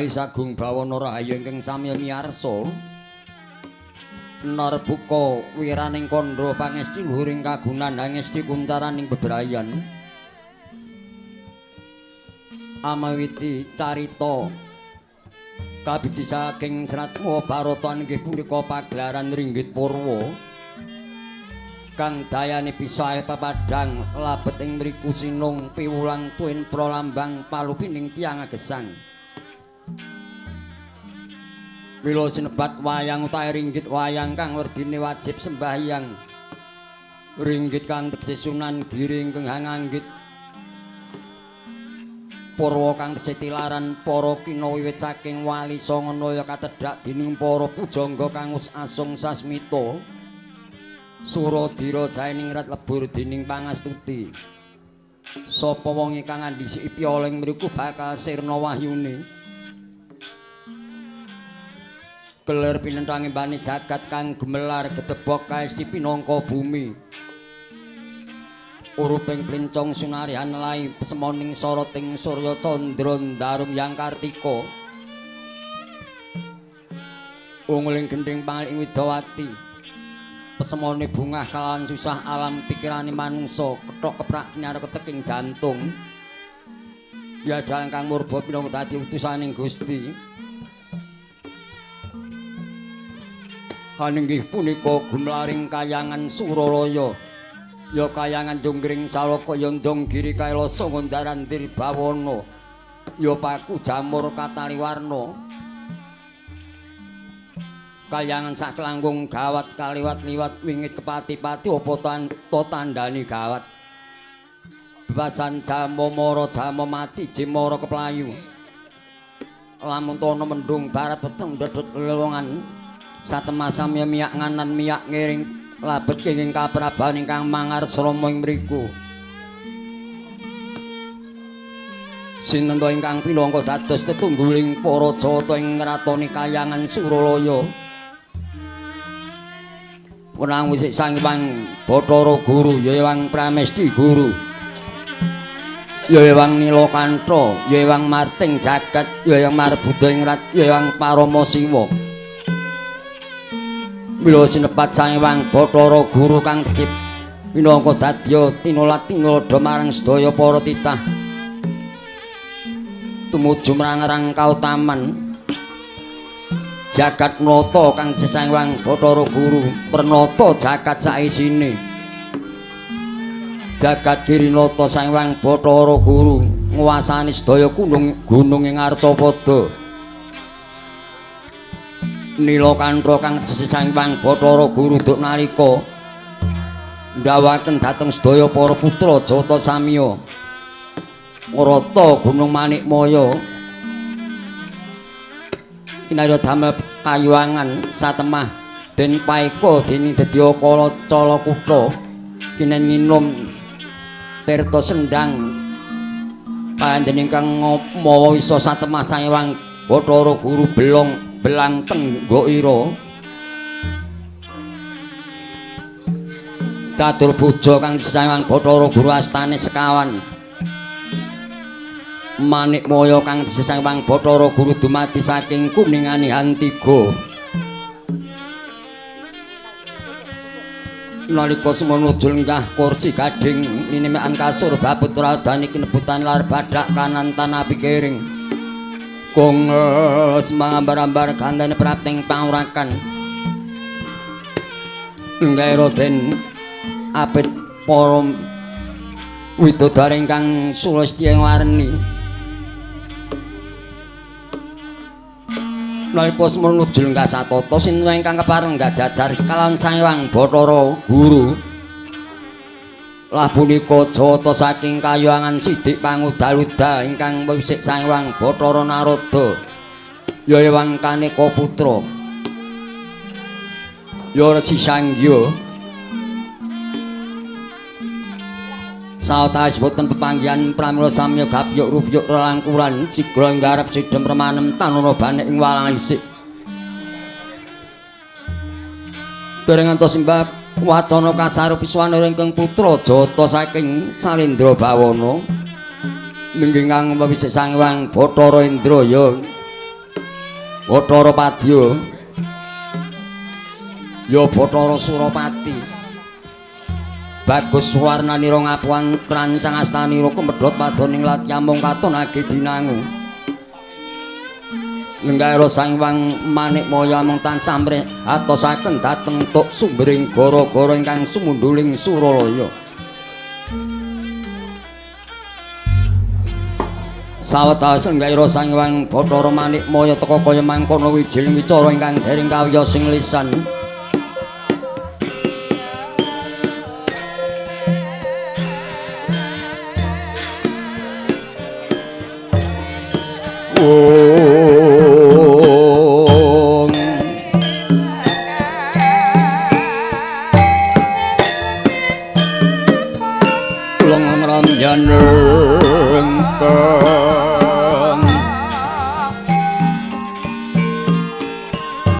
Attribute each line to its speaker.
Speaker 1: Rayi Sagung Bawana Rahayu ingkang sami miyarsa narbuka wiraning kandha pangesti luhuring kagunan angesti kuntaraning bebrayan amawiti carita kabiji saking Serat Mahabharata inggih punika pagelaran Ringgit Purwa kang dayane pisahe pepadhang labet ing mriku sinung piwulang tuwin pralambang palupining tiyang agesang mila sinebat wayang utahe ringgit wayang kang werdine wajib sembahyang ringgit kang tegese Sunan Giri ingkang nganggit Purwa kang tegese tilaran para kina wiwit saking Wali Sanganaya katedhak dening para pujangga kang asung sasmita Suradira Jaeningrat lebur dening pangastuti sapa wong ingkang ngandhisi piyoleng mriku bakal sirna wahyune gelar pinenthang embane jagat kang gemelar gedebok kaesti pinangka bumi uruping plincong sunarihan lai pesemoning soroting surya candra ndarum yang kartika unguling gending pangaling widawati pesemone bungah kalawan susah alam pikirane manungsa kethok keprak nyar keteking jantung ya dalang kang murba pinangka dadi utusaning Gusti haninggih punika gumlaring kayangan Suralaya ya kayangan Jonggring Salaka ya Jonggiri Kailasa Ngondaran Dirbawana ya Paku Jamur Kataliwarna kayangan Saklangkung Gawat kaliwat liwat wingit kepati-pati apa tandani gawat bebasan Jamamara Jamamati Jimara keplayu lamun tono mendung barat peteng dedut lelongan satemasam ya miyak nganan miyak ngiring labet kenging kapraban ingkang mangar srama ing mriku sinten ingkang pinangka dados tetungguling para Jawata ing nratoni kayangan Suralaya wenang wisik Sang Hyang Bathara Guru ya Hyang Pramesti Guru ya Hyang Nilakantha ya Hyang Marting Jagat ya Hyang Marbudha Ingrat ya Hyang Parama Siwa mila sinebat Sang Hyang Bathara Guru kang kecip minangka dadya tinulat tinulada marang sedaya para titah tumuju marang kautaman jagat nata kang Sang Hyang Bathara Guru pranata jagat saisine jagat girinata Sang Hyang Bathara Guru nguwasani sedaya gunung ing Arcapada Nilakantha kang Sang Hyang Bathara Guru duk nalika ndawaken dhateng sedaya para putra Jawata samiya ngrata Gunung Manikmaya kinarya damel kayuwangan satemah den paeka dening Dedya Kala Calakutha kinen nginum tirta sendang panjenengan kang mawa isa satemah Sang Hyang Bathara Guru belang tenggoira catur bojo kang Sang Hyang Bathara Guru astane sekawan Manikmaya kang Sang Hyang Bathara Guru dumadi saking Kuninganihan 3 nalika semono njlenggah kursi gading ninemekan kasur babut radani kinebutan lar badhak kanan tanah pikiring kongres mangambar-ambar kandhane prating pangurakan nggaira den apit para widodari ingkang sulistya warni nalika semono njlenggah satata sinten ingkang kepareng jajar kalawan Sang Hyang Bathara Guru lah punika Jawata saking kayuwangan Sidik Pangudal-udal ingkang wisik Sang Hyang Bathara Narada ya Hyang Kaneka Putra ya Resi Sanggya sawetawis boten pepanggihan pramila samya gapyuk rupyuk relangkuran sigra nggarap sidhem remanem tanuna banek ing walang isik dereng ngantos simbah wacana kasarupi swanara ingkang putra Jawata saking Salendra Bawana nggih kang wisik Sang Hyang Bathara Indra ya Bathara Padya ya Bathara Surapati bagus warnanira ngapuan rancang astanira kemedhot padoning latyamung katon age dinangu Lenggara Sang Hyang Manikmaya mung tansah mrih atosaken dhateng tuk sumbering gara-gara ingkang sumunduling Suralaya sawetawis Lenggara Sang Hyang Bathara Manikmaya teka kaya mangkono wijining wicara ingkang dereng kawiyos sing lisan Long Ramjan